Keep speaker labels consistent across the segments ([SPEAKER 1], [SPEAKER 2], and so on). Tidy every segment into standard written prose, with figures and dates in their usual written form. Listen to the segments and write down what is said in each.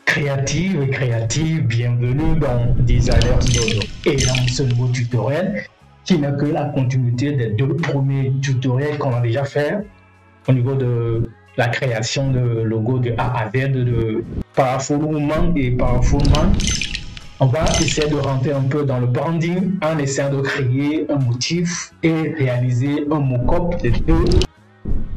[SPEAKER 1] Créative et créative, bienvenue dans Designers Dodo. Et dans ce nouveau tutoriel, qui n'est que la continuité des deux premiers tutoriels qu'on a déjà fait au niveau de la création de logo de A à Z de Powerful Woman et Powerful Man. On va essayer de rentrer un peu dans le branding en essayant de créer un motif et réaliser un mock-up des deux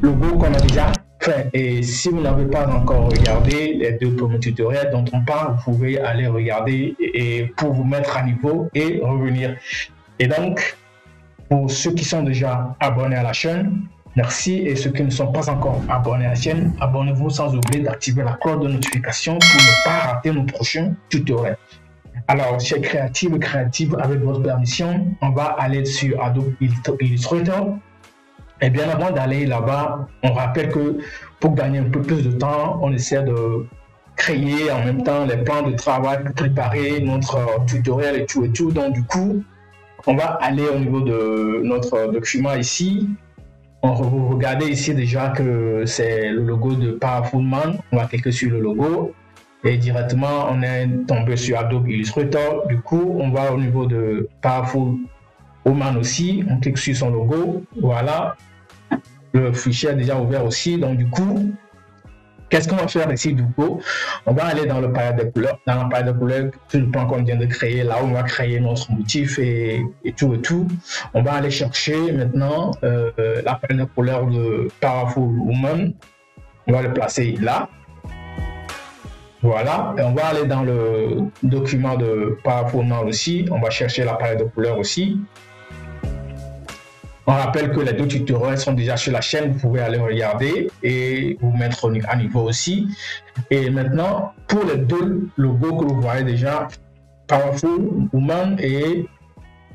[SPEAKER 1] logos qu'on a déjà fait. Et si vous n'avez pas encore regardé les deux premiers tutoriels dont on parle, vous pouvez aller regarder et pour vous mettre à niveau et revenir. Et donc, pour ceux qui sont déjà abonnés à la chaîne, merci. Et ceux qui ne sont pas encore abonnés à la chaîne, abonnez-vous sans oublier d'activer la cloche de notification pour ne pas rater nos prochains tutoriels. Alors, chez Creative, avec votre permission, on va aller sur Adobe Illustrator. Et bien avant d'aller là-bas, on rappelle que pour gagner un peu plus de temps, on essaie de créer en même temps les plans de travail pour préparer notre tutoriel et tout. Donc du coup, on va aller au niveau de notre document ici. On regarde ici déjà que c'est le logo de Powerful Man. On va cliquer sur le logo et directement on est tombé sur Adobe Illustrator. Du coup, on va au niveau de Powerful Woman aussi. On clique sur son logo. Voilà. Le fichier est déjà ouvert aussi. Donc du coup, qu'est-ce qu'on va faire ici du coup? On va aller dans le palette de couleurs. Dans la palette de couleurs, tout le plan qu'on vient de créer, là où on va créer notre motif et tout. On va aller chercher maintenant la palette de couleurs de Powerful Woman. On va le placer là. Voilà. Et on va aller dans le document de Powerful Woman aussi. On va chercher la palette de couleurs aussi. On rappelle que les deux tutoriels sont déjà sur la chaîne, vous pouvez aller regarder et vous mettre à niveau aussi. Et maintenant, pour les deux logos que vous voyez déjà, Powerful Woman et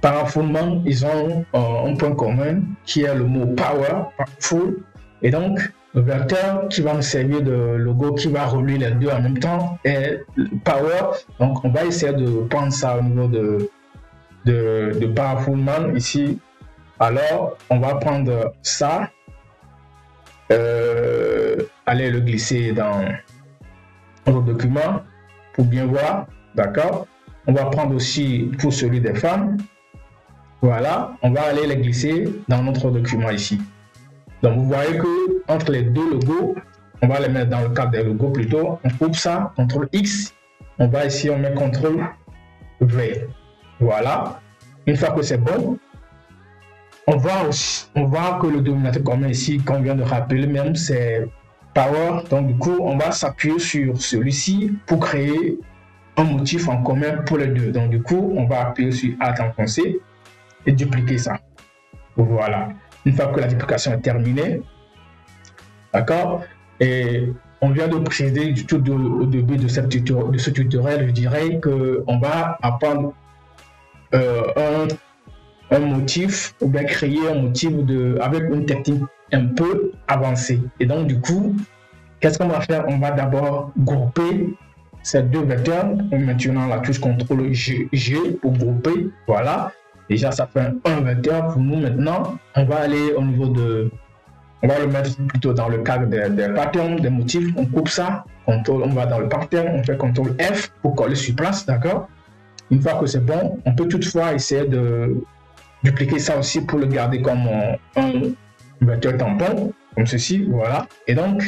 [SPEAKER 1] Powerful Man, ils ont un point commun qui est le mot Power, Powerful. Et donc, le vecteur qui va nous servir de logo qui va relier les deux en même temps est Power. Donc, on va essayer de prendre ça au niveau de Powerful Man ici. Alors, on va prendre ça, aller le glisser dans notre document pour bien voir, d'accord? On va prendre aussi pour celui des femmes, voilà, on va aller les glisser dans notre document ici. Donc, vous voyez que entre les deux logos, on va les mettre dans le cadre des logos plutôt, on coupe ça, CTRL X, on va ici, on met CTRL V, voilà. Une fois que c'est bon, on voit que le dénominateur commun ici, qu'on vient de rappeler même, c'est Power. Donc du coup, on va s'appuyer sur celui-ci pour créer un motif en commun pour les deux. Donc du coup, on va appuyer sur Alt enfoncé et dupliquer ça. Voilà. Une fois que la duplication est terminée, d'accord. Et on vient de préciser du tout au début de ce tutoriel, je dirais qu'on va apprendre un motif ou bien créer un motif avec une technique un peu avancée. Et donc du coup, qu'est-ce qu'on va faire? On va d'abord grouper ces deux vecteurs en maintenant la touche CTRL G pour grouper. Voilà, déjà ça fait un vecteur pour nous. Maintenant on va aller au niveau de, on va le mettre plutôt dans le cadre des patterns, des motifs. On coupe ça, on va dans le pattern, on fait CTRL F pour coller sur place, d'accord. Une fois que c'est bon, on peut toutefois essayer de dupliquer ça aussi pour le garder comme un vecteur tampon, comme ceci, voilà. Et donc,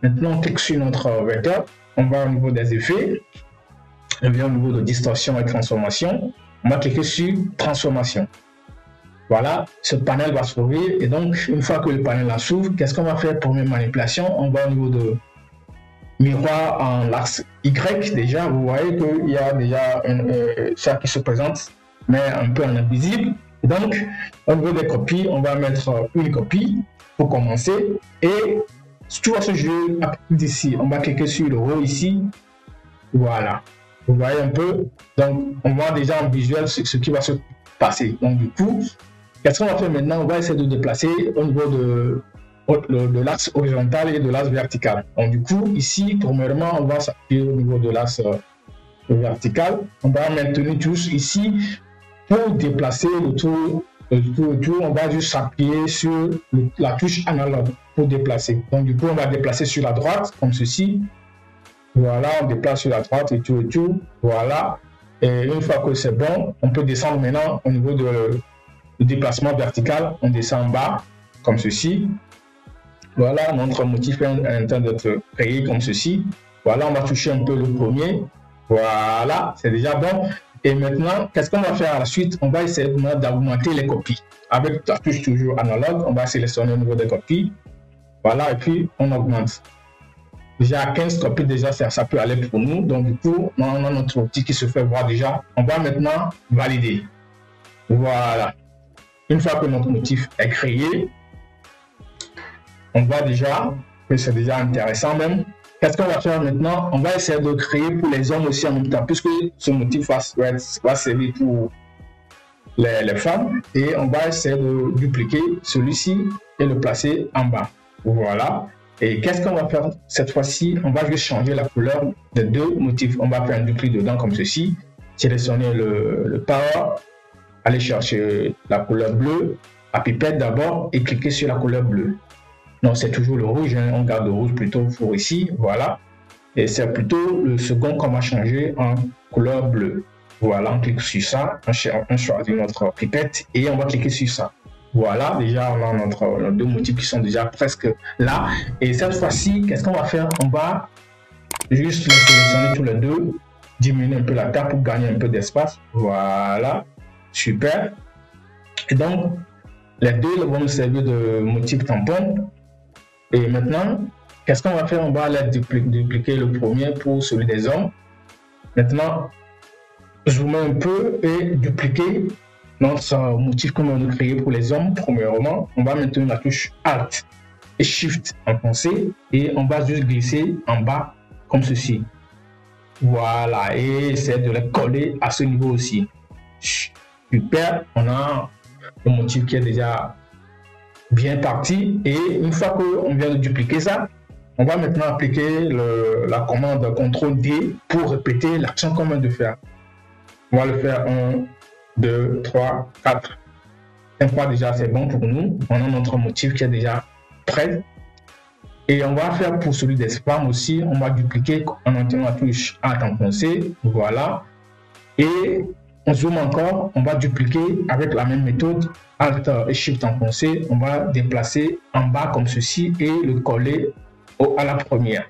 [SPEAKER 1] maintenant, on clique sur notre vecteur, on va au niveau des effets, on vient au niveau de distorsion et transformation, on va cliquer sur transformation. Voilà, ce panel va s'ouvrir et donc, une fois que le panel s'ouvre, qu'est-ce qu'on va faire pour mes manipulations? On va au niveau de miroir en l'axe Y, déjà, vous voyez qu'il y a déjà ça qui se présente, mais un peu en invisible. Donc, au niveau des copies, on va mettre une copie pour commencer. Et tout va se jouer à partir d'ici. On va cliquer sur le haut ici. Voilà. Vous voyez un peu. Donc, on voit déjà en visuel ce qui va se passer. Donc, du coup, qu'est-ce qu'on va faire maintenant? On va essayer de déplacer au niveau de l'axe horizontal et de l'axe vertical. Donc, du coup, ici, premièrement, on va s'appuyer au niveau de l'axe vertical. On va maintenir tous ici. Pour déplacer le tour, on va juste s'appuyer sur la touche analogue pour déplacer. Donc du coup, on va déplacer sur la droite, comme ceci. Voilà, on déplace sur la droite et tout. Voilà. Et une fois que c'est bon, on peut descendre maintenant au niveau du déplacement vertical. On descend en bas, comme ceci. Voilà, notre motif est en train d'être créé comme ceci. Voilà, on va toucher un peu le premier. Voilà, c'est déjà bon. Et maintenant, qu'est-ce qu'on va faire à la suite? On va essayer d'augmenter les copies. Avec la touche toujours analogue, on va sélectionner au niveau des copies. Voilà, et puis on augmente. Déjà 15 copies, déjà ça peut aller pour nous. Donc du coup, on a notre outil qui se fait voir déjà. On va maintenant valider. Voilà. Une fois que notre motif est créé, on voit déjà que c'est déjà intéressant même. Qu'est-ce qu'on va faire maintenant? On va essayer de créer pour les hommes aussi en même temps, puisque ce motif va servir pour les femmes. Et on va essayer de dupliquer celui-ci et le placer en bas. Voilà. Et qu'est-ce qu'on va faire cette fois-ci? On va juste changer la couleur des deux motifs. On va faire un dupli dedans comme ceci. Sélectionner le power. Aller chercher la couleur bleue. À pipette d'abord et cliquer sur la couleur bleue. Non, c'est toujours le rouge. Hein. On garde le rouge plutôt pour ici. Voilà. Et c'est plutôt le second qu'on va changer en couleur bleue. Voilà, on clique sur ça. On choisit notre pipette et on va cliquer sur ça. Voilà, déjà on a nos deux motifs qui sont déjà presque là. Et cette fois-ci, qu'est-ce qu'on va faire? On va juste les sélectionner tous les deux, diminuer un peu la taille pour gagner un peu d'espace. Voilà, super. Et donc, les deux vont nous servir de motif tampon. Et maintenant, qu'est-ce qu'on va faire? On va aller dupliquer le premier pour celui des hommes. Maintenant, zoomer un peu et dupliquer notre motif qu'on va créer pour les hommes. Premièrement, on va maintenir la touche Alt et Shift enfoncé et on va juste glisser en bas comme ceci. Voilà, et essayer de les coller à ce niveau aussi. Super, on a le motif qui est déjà bien parti. Et une fois qu'on vient de dupliquer ça, on va maintenant appliquer la commande CTRL D pour répéter l'action qu'on vient de faire. On va le faire 1, 2, 3, 4. 5 fois déjà, c'est bon pour nous. On a notre motif qui est déjà prêt. Et on va faire pour celui des femmes aussi. On va dupliquer en maintenant la touche Alt enfoncé. Voilà. Et on zoome encore. On va dupliquer avec la même méthode. Alt et Shift enfoncé. On va déplacer en bas comme ceci et le coller à la première.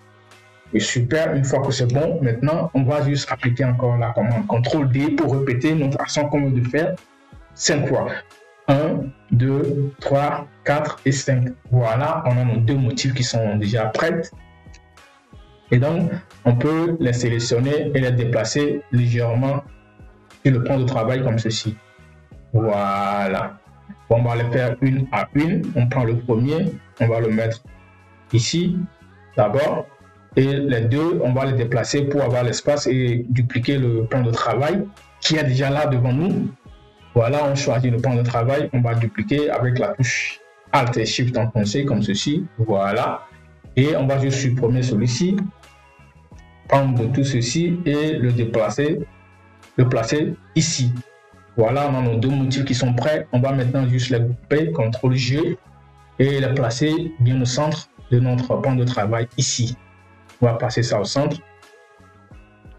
[SPEAKER 1] Et super, une fois que c'est bon, maintenant on va juste appliquer encore la commande CTRL D pour répéter notre action qu'on veut de faire 5 fois. 1, 2, 3, 4 et 5. Voilà, on a nos deux motifs qui sont déjà prêts. Et donc, on peut les sélectionner et les déplacer légèrement sur le plan de travail comme ceci. Voilà. Bon, on va les faire une à une. On prend le premier, on va le mettre ici d'abord. Et les deux, on va les déplacer pour avoir l'espace et dupliquer le plan de travail qui est déjà là devant nous. Voilà, on choisit le plan de travail, on va dupliquer avec la touche Alt et Shift enfoncé comme ceci. Voilà. Et on va juste supprimer celui-ci, prendre tout ceci et le déplacer, le placer ici. Voilà, on a nos deux motifs qui sont prêts. On va maintenant juste les grouper, CTRL G et les placer bien au centre de notre plan de travail ici. On va passer ça au centre.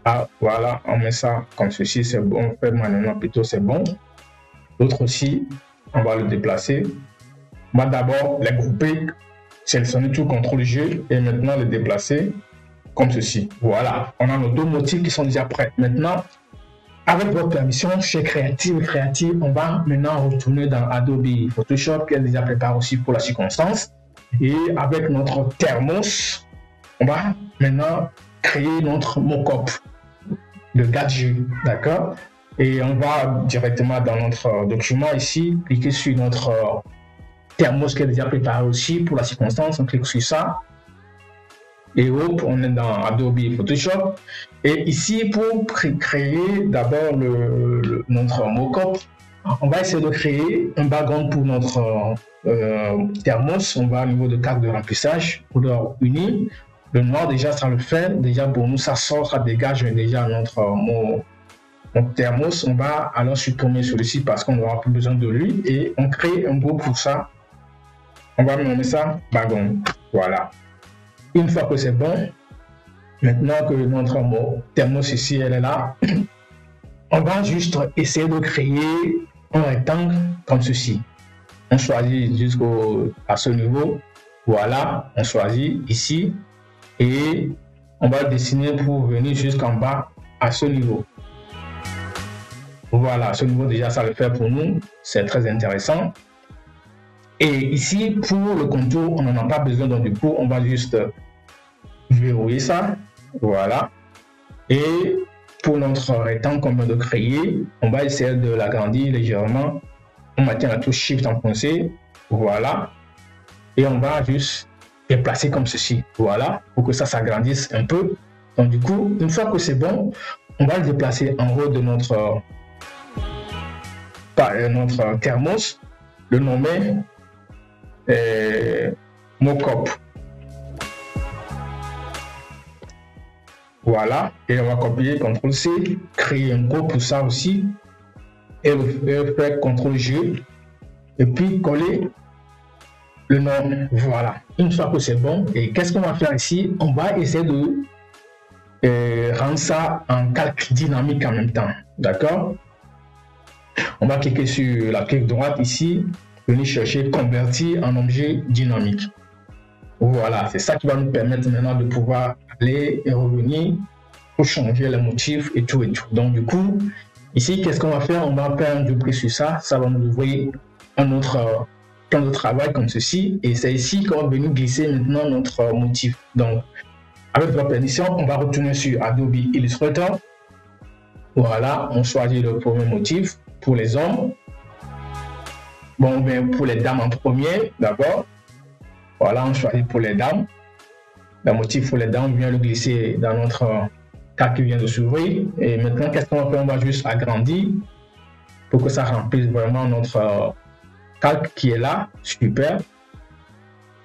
[SPEAKER 1] Ah, voilà, on met ça comme ceci, c'est bon. On fait manuellement plutôt, c'est bon. L'autre aussi, on va le déplacer. On va d'abord les grouper, sélectionner tout CTRL G et maintenant les déplacer comme ceci. Voilà, on a nos deux motifs qui sont déjà prêts. Maintenant, avec votre permission, chez Creative, on va maintenant retourner dans Adobe Photoshop qui est déjà préparé aussi pour la circonstance. Et avec notre thermos, on va maintenant créer notre mockup de gadget, d'accord? Et on va directement dans notre document ici, cliquer sur notre thermos qui est déjà préparé aussi pour la circonstance, on clique sur ça. Et hop, on est dans Adobe Photoshop. Et ici, pour créer d'abord notre mockup, on va essayer de créer un background pour notre thermos. On va au niveau de carte de remplissage, couleur unie. Le noir, déjà, ça le fait. Déjà, pour nous, ça sort, ça dégage déjà notre thermos. On va alors supprimer celui-ci parce qu'on n'aura plus besoin de lui. Et on crée un groupe pour ça. On va nommer ça background. Voilà. Une fois que c'est bon, Maintenant que notre thermos ici, elle est là, on va juste essayer de créer un rectangle comme ceci. On choisit jusqu'à ce niveau. Voilà, on choisit ici et on va dessiner pour venir jusqu'en bas à ce niveau. Voilà, ce niveau déjà ça le fait pour nous, c'est très intéressant. Et ici pour le contour, on n'en a pas besoin, donc du coup on va juste verrouiller ça. Voilà. Et pour notre rectangle qu'on vient de créer, on va essayer de l'agrandir légèrement. On maintient la touche Shift enfoncée. Voilà. Et on va juste déplacer comme ceci. Voilà. Pour que ça s'agrandisse un peu. Donc du coup, une fois que c'est bon, on va le déplacer en haut de notre thermos. Le nommer Mockup. Voilà, et on va copier CTRL-C, créer un groupe pour ça aussi, et faire CTRL-G, et puis coller le nom. Voilà, une fois que c'est bon, et qu'est-ce qu'on va faire ici? On va essayer de rendre ça en calque dynamique en même temps, d'accord? On va cliquer sur la clique droite ici, venir chercher convertir en objet dynamique. Voilà, c'est ça qui va nous permettre maintenant de pouvoir aller et revenir pour changer les motifs et tout et tout. Donc du coup, ici, qu'est-ce qu'on va faire? On va faire un double sur ça. Ça va nous ouvrir un autre plan de travail comme ceci. Et c'est ici qu'on va venir glisser maintenant notre motif. Donc, avec votre permission, on va retourner sur Adobe Illustrator. Voilà, on choisit le premier motif pour les hommes. Bon, ben pour les dames en premier, d'abord. Voilà, on choisit pour les dames. Le motif pour les dames, on vient le glisser dans notre calque qui vient de s'ouvrir. Et maintenant, qu'est-ce qu'on va faire? On va juste agrandir pour que ça remplisse vraiment notre calque qui est là. Super.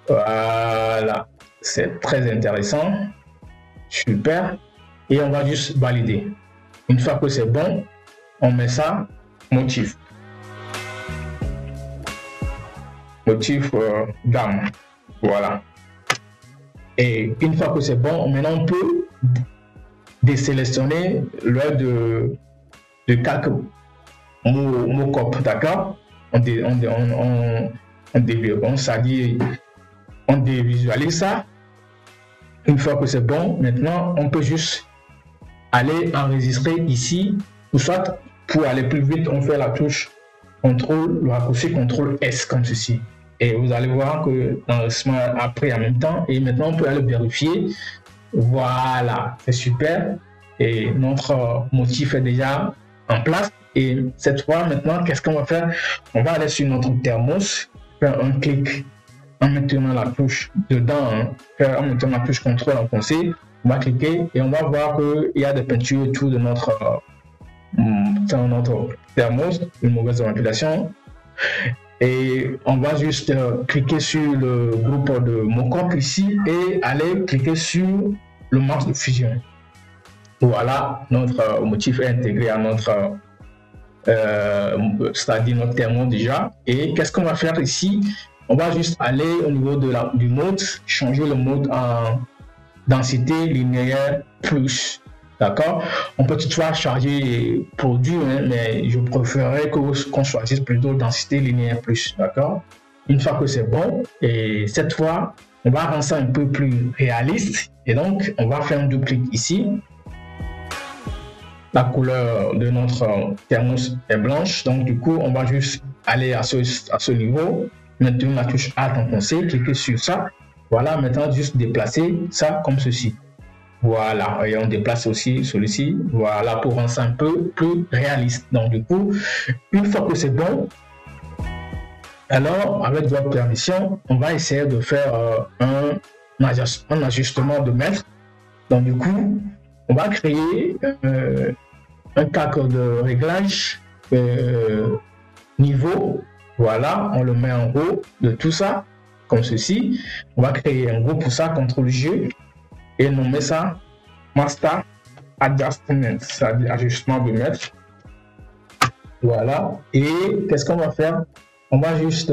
[SPEAKER 1] Voilà, c'est très intéressant. Super. Et on va juste valider. Une fois que c'est bon, on met ça, motif. Motif dame. Voilà. Et une fois que c'est bon, maintenant on peut désélectionner le de calque Mockup, d'accord? On dévisualise ça. Une fois que c'est bon, maintenant on peut juste aller enregistrer ici, ou soit pour aller plus vite, on fait la touche CTRL, le raccourci CTRL S comme ceci. Et vous allez voir que l'enregistrement a pris en même temps. Et maintenant, on peut aller vérifier. Voilà, c'est super. Et notre motif est déjà en place. Et cette fois, maintenant, qu'est-ce qu'on va faire? On va aller sur notre thermos, faire un clic en mettant la touche dedans, en mettant la touche CTRL enfoncée. On va cliquer et on va voir qu'il y a des peintures autour de notre thermos, une mauvaise manipulation. Et on va juste cliquer sur le groupe de Mockup ici et aller cliquer sur le marque de fusion. Voilà, notre motif est intégré à notre c'est-à-dire notre thermos déjà. Et qu'est-ce qu'on va faire ici? On va juste aller au niveau de du mode, changer le mode en densité linéaire plus. D'accord? On peut toutefois charger produit, hein, mais je préférerais qu'on choisisse plutôt densité linéaire plus. D'accord? Une fois que c'est bon, et cette fois, on va rendre ça un peu plus réaliste. Et donc, on va faire un double clic ici. La couleur de notre thermos est blanche. Donc, du coup, on va juste aller à ce niveau. Maintenant, la touche Alt enfoncée, cliquer sur ça. Voilà, maintenant, juste déplacer ça comme ceci. Voilà, et on déplace aussi celui-ci, voilà, pour rendre ça un peu plus réaliste. Donc du coup, une fois que c'est bon, alors avec votre permission, on va essayer de faire un ajustement de mètre. Donc du coup, on va créer un cadre de réglage niveau. Voilà, on le met en haut de tout ça, comme ceci. On va créer un groupe pour ça, CTRL-G. Et nommer ça Master Adjustment, c'est-à-dire ajustement de mètre. Voilà. Et qu'est-ce qu'on va faire? On va juste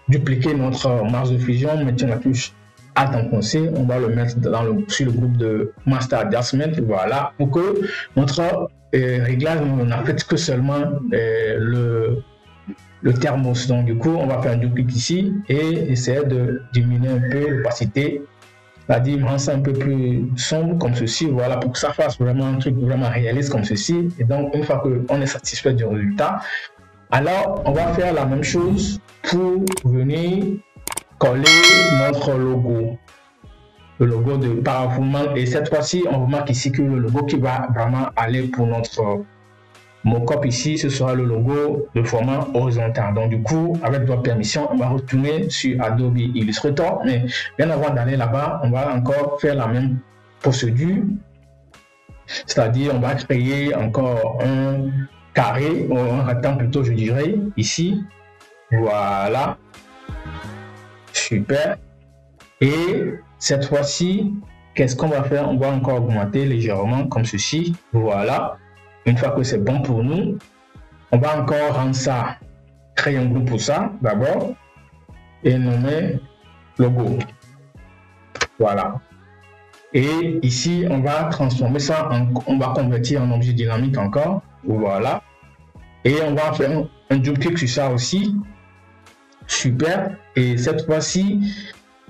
[SPEAKER 1] dupliquer notre marge de fusion, mettre la touche à tamponcer, on va le mettre sur le groupe de Master Adjustment, voilà, pour que notre réglage n'affecte que seulement le thermos. Donc du coup, on va faire un double clic ici et essayer de diminuer un peu l'opacité, c'est-à-dire rendre ça un peu plus sombre comme ceci, voilà, pour que ça fasse vraiment un truc vraiment réaliste comme ceci. Et donc, une fois qu'on est satisfait du résultat, alors on va faire la même chose pour venir coller notre logo, le logo de Powerful Man. Et cette fois-ci, on remarque ici que le logo qui va vraiment aller pour notre mockup ici, ce sera le logo de format horizontal. Donc du coup, avec votre permission, on va retourner sur Adobe Illustrator, mais bien avant d'aller là-bas, on va encore faire la même procédure, c'est-à-dire on va créer encore un carré, ou un rectangle plutôt, je dirais, ici, voilà, super. Et cette fois-ci, qu'est-ce qu'on va faire? On va encore augmenter légèrement comme ceci, voilà. Une fois que c'est bon pour nous, on va encore rendre ça, créer un groupe pour ça d'abord et nommer logo. Voilà. Et ici, on va transformer ça, on va convertir en objet dynamique encore. Voilà. Et on va faire un double clic sur ça aussi. Super. Et cette fois-ci,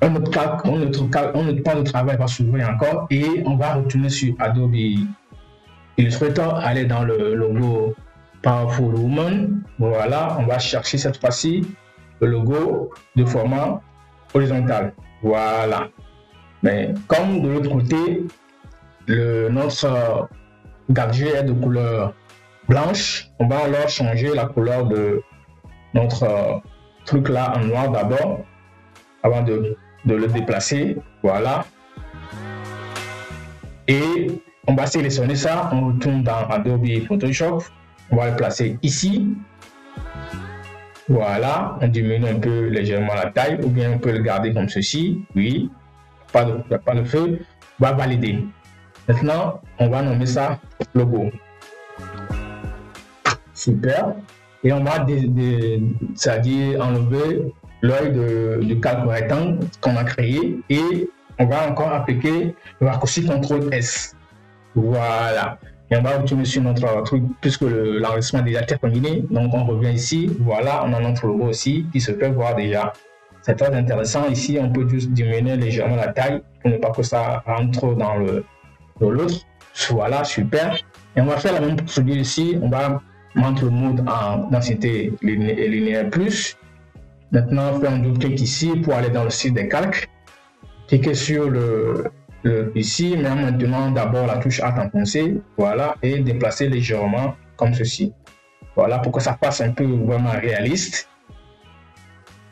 [SPEAKER 1] un autre pan de travail va s'ouvrir encore et on va retourner sur Adobe Illustrator, aller dans le logo Powerful Woman. Voilà, on va chercher cette fois-ci le logo de format horizontal. Voilà. Mais comme de l'autre côté, notre gadget est de couleur blanche, on va alors changer la couleur de notre truc là en noir d'abord, avant de le déplacer. Voilà. Et on va sélectionner ça, on retourne dans Adobe Photoshop, on va le placer ici. Voilà, on diminue un peu légèrement la taille, ou bien on peut le garder comme ceci. Oui, pas de feu, on va valider. Maintenant, on va nommer ça logo. Super. Et on va c'est-à-dire enlever l'œil du calque rectangle qu'on a créé et on va encore appliquer le raccourci CTRL S. Voilà. Et on va retourner sur notre truc puisque l'enregistrement est déjà terminé. Donc on revient ici. Voilà, on a notre logo aussi qui se fait voir déjà. C'est très intéressant. Ici, on peut juste diminuer légèrement la taille pour ne pas que ça rentre trop dans l'autre. Voilà, super. Et on va faire la même procédure ici. On va mettre le mode en densité linéaire plus. Maintenant, faire un double clic ici pour aller dans le site des calques. Cliquez sur ici, mais maintenant d'abord la touche à tamponcer, voilà, et déplacer légèrement comme ceci. Voilà, pour que ça fasse un peu vraiment réaliste.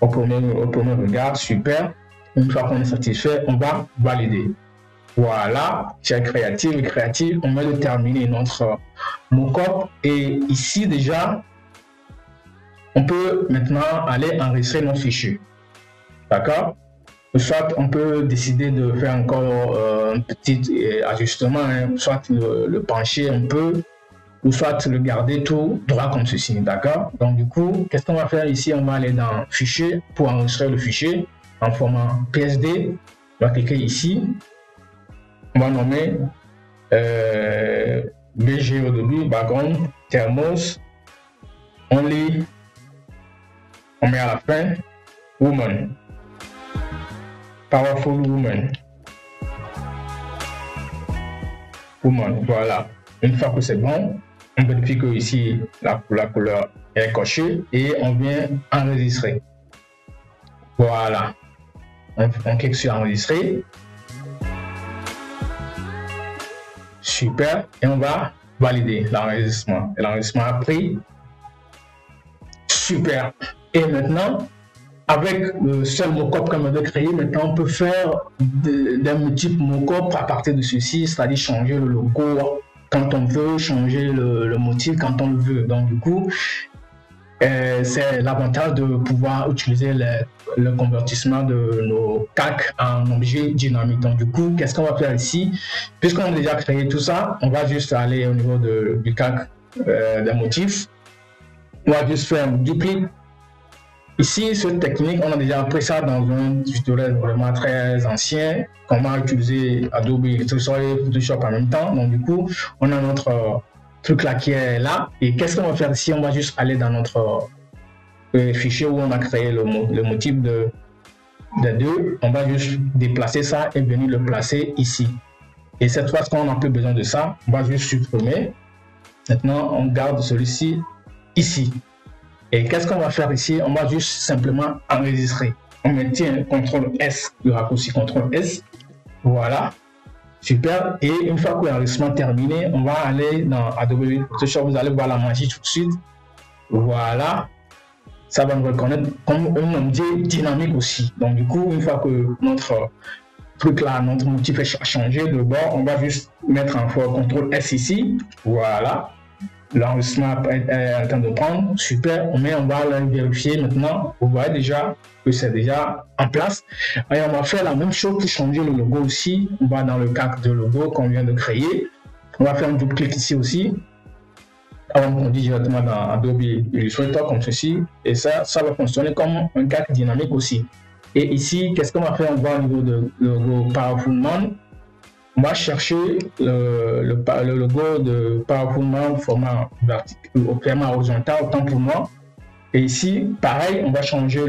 [SPEAKER 1] Au premier regard, super. Une fois qu'on est satisfait, on va valider. Voilà, c'est créatif, on vient de terminer notre mockup et ici déjà, on peut maintenant aller enregistrer nos fichiers. D'accord? Soit on peut décider de faire encore un petit ajustement, hein, soit le pencher un peu, ou soit le garder tout droit comme ceci. D'accord? Donc du coup, qu'est-ce qu'on va faire ici? On va aller dans Fichier pour enregistrer le fichier en format PSD. On va cliquer ici. On va nommer BG au début, background, thermos, only, on met à la fin, woman, powerful woman, voilà. Une fois que c'est bon, on vérifie que ici la couleur est cochée et on vient enregistrer. Voilà, on clique sur enregistrer. Super, et on va valider l'enregistrement. L'enregistrement a pris. Super. Et maintenant, avec le seul mockup qu'on avait créé, maintenant on peut faire des multiples mockups à partir de ceci, c'est-à-dire changer le logo quand on veut, changer le motif quand on le veut. Donc du coup, c'est l'avantage de pouvoir utiliser le convertissement de nos calques en objets dynamiques. Donc du coup, qu'est-ce qu'on va faire ici? Puisqu'on a déjà créé tout ça, on va juste aller au niveau du calque des motifs. On va juste faire un double clic Ici, cette technique, on a déjà appris ça dans un tutoriel vraiment très ancien, comment utiliser Adobe Illustrator et Photoshop en même temps. Donc du coup, on a notre truc là qui est là. Et qu'est-ce qu'on va faire ici? On va juste aller dans notre fichier où on a créé le motif de deux. On va juste déplacer ça et venir le placer ici. Et cette fois, quand on n'a plus besoin de ça, on va juste supprimer. Maintenant, on garde celui-ci ici. Et qu'est-ce qu'on va faire ici? On va juste simplement enregistrer. On maintient CTRL S, le raccourci CTRL S. Voilà. Super. Et une fois que l'enregistrement est terminé, on va aller dans Adobe Photoshop. Vous allez voir la magie tout de suite. Voilà. Ça va nous reconnaître comme un objet dynamique aussi. Donc du coup, une fois que notre truc là, notre motif a changé de bord, on va juste mettre encore CTRL S ici. Voilà. L'enregistrement est en train de prendre. Super. Mais on va le vérifier maintenant. Vous voyez déjà que c'est déjà en place. Et on va faire la même chose pour changer le logo aussi. On va dans le cadre de logo qu'on vient de créer. On va faire un double clic ici aussi. On conduit directement dans Adobe Illustrator comme ceci. Et ça va fonctionner comme un cadre dynamique aussi. Et ici, qu'est-ce qu'on va faire? On va au niveau de logo Powerful Man. On va chercher le logo de Powerful Man au format horizontal, autant pour moi. Et ici, pareil, on va changer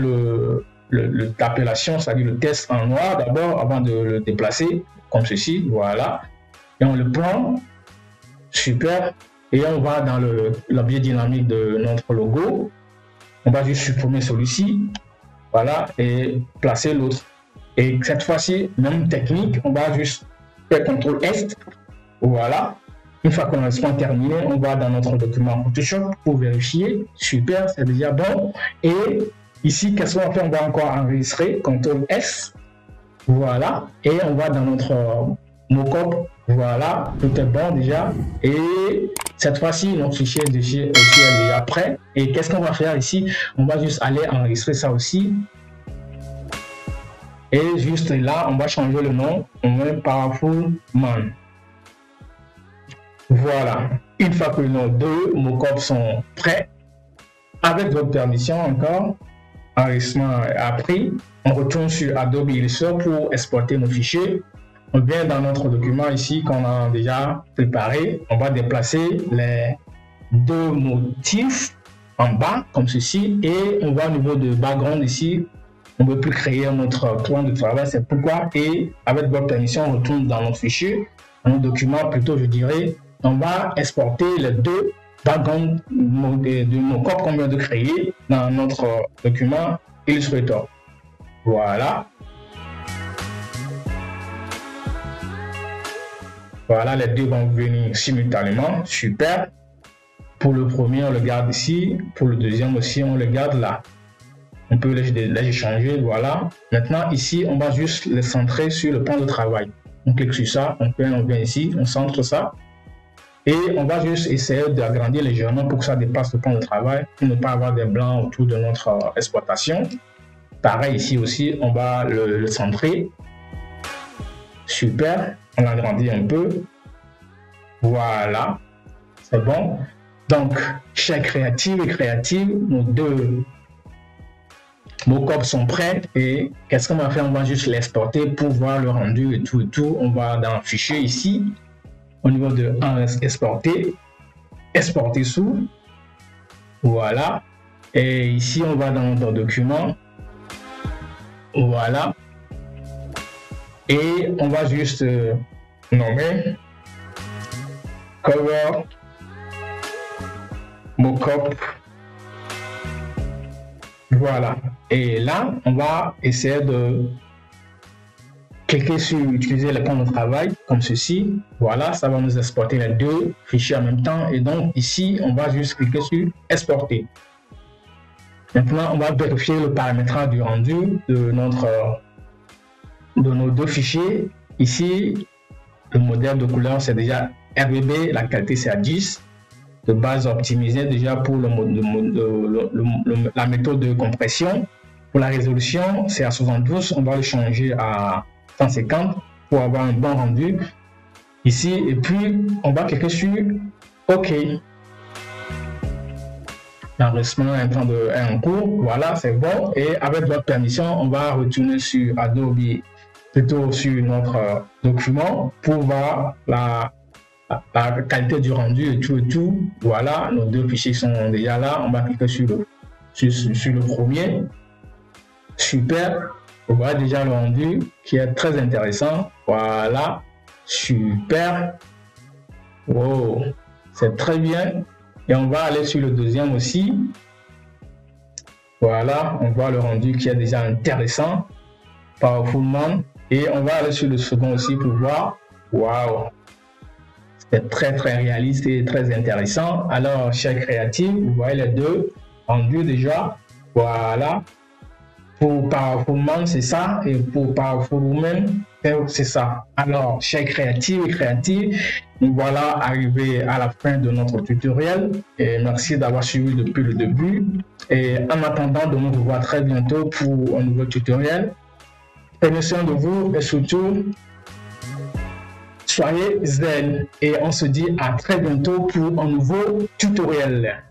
[SPEAKER 1] l'appellation, c'est-à-dire le texte en noir d'abord avant de le déplacer, comme ceci. Voilà. Et on le prend. Super. Et on va dans l'objet dynamique de notre logo. On va juste supprimer celui-ci. Voilà. Et placer l'autre. Et cette fois-ci, même technique, on va juste faire CTRL S. Voilà. Une fois qu'on a le terminé, on va dans notre document Photoshop pour vérifier. Super, c'est déjà bon. Et ici, qu'est-ce qu'on va faire? On va encore enregistrer. CTRL S. Voilà. Et on va dans notre mockup. Voilà. Tout est bon déjà. Et cette fois-ci, notre fichier est déjà prêt. Et qu'est-ce qu'on va faire ici? On va juste aller enregistrer ça aussi. Et juste là, on va changer le nom. On met Powerful Man. Voilà. Une fois que nos deux mockups sont prêts, avec votre permission encore, enregistrement appris, on retourne sur Adobe Illustrator pour exporter nos fichiers. On vient dans notre document ici qu'on a déjà préparé. On va déplacer les deux motifs en bas comme ceci et on va au niveau de background ici. On ne peut plus créer notre plan de travail, c'est pourquoi, et avec votre permission, on retourne dans notre fichier, dans notre document plutôt, je dirais, on va exporter les deux backgrounds de nos copies qu'on vient de créer dans notre document Illustrator. Voilà. Voilà, les deux vont venir simultanément. Super. Pour le premier, on le garde ici. Pour le deuxième aussi, on le garde là. On peut les échanger. Voilà. Maintenant, ici, on va juste les centrer sur le plan de travail. On clique sur ça. On vient ici. On centre ça. Et on va juste essayer d'agrandir légèrement pour que ça dépasse le plan de travail. Pour ne pas avoir des blancs autour de notre exploitation. Pareil, ici aussi, on va le centrer. Super. On agrandit un peu. Voilà. C'est bon. Donc, chez Creative et Creative, nos deux mockups sont prêts. Et qu'est-ce qu'on va faire? On va juste l'exporter pour voir le rendu et tout et tout. On va dans Fichier ici. Au niveau de Exporter. Exporter sous. Voilà. Et ici, on va dans notre document. Voilà. Et on va juste nommer Cover Mockup. Voilà. Et là, on va essayer de cliquer sur utiliser le plan de travail comme ceci. Voilà, ça va nous exporter les deux fichiers en même temps. Et donc ici, on va juste cliquer sur exporter. Maintenant, on va vérifier le paramétrage du rendu de nos deux fichiers. Ici, le modèle de couleur, c'est déjà RGB, la qualité c'est à 10. De base optimisée déjà pour la méthode de compression. Pour la résolution, c'est à 72. On va le changer à 150 pour avoir un bon rendu. Ici, et puis, on va cliquer sur OK. l'enregistrement est en cours. Voilà, c'est bon. Et avec votre permission, on va retourner sur Adobe, plutôt sur notre document pour voir la qualité du rendu et tout. Voilà, nos deux fichiers sont déjà là. On va cliquer sur le premier. Super. On voit déjà le rendu qui est très intéressant. Voilà, super. Wow, c'est très bien. Et on va aller sur le deuxième aussi. Voilà, on voit le rendu qui est déjà intéressant. Powerfulment. Et on va aller sur le second aussi pour voir. Waouh, c'est très réaliste et très intéressant. Alors, chers créatifs, vous voyez les deux rendus déjà. Voilà. Pour Powerfulment, c'est ça. Et pour Powerful Woman, c'est ça. Alors, chers créatifs et créatifs, nous voilà arrivés à la fin de notre tutoriel. Et merci d'avoir suivi depuis le début. Et en attendant de nous revoir très bientôt pour un nouveau tutoriel. Prenez soin de vous et surtout, soyez zen. Et on se dit à très bientôt pour un nouveau tutoriel.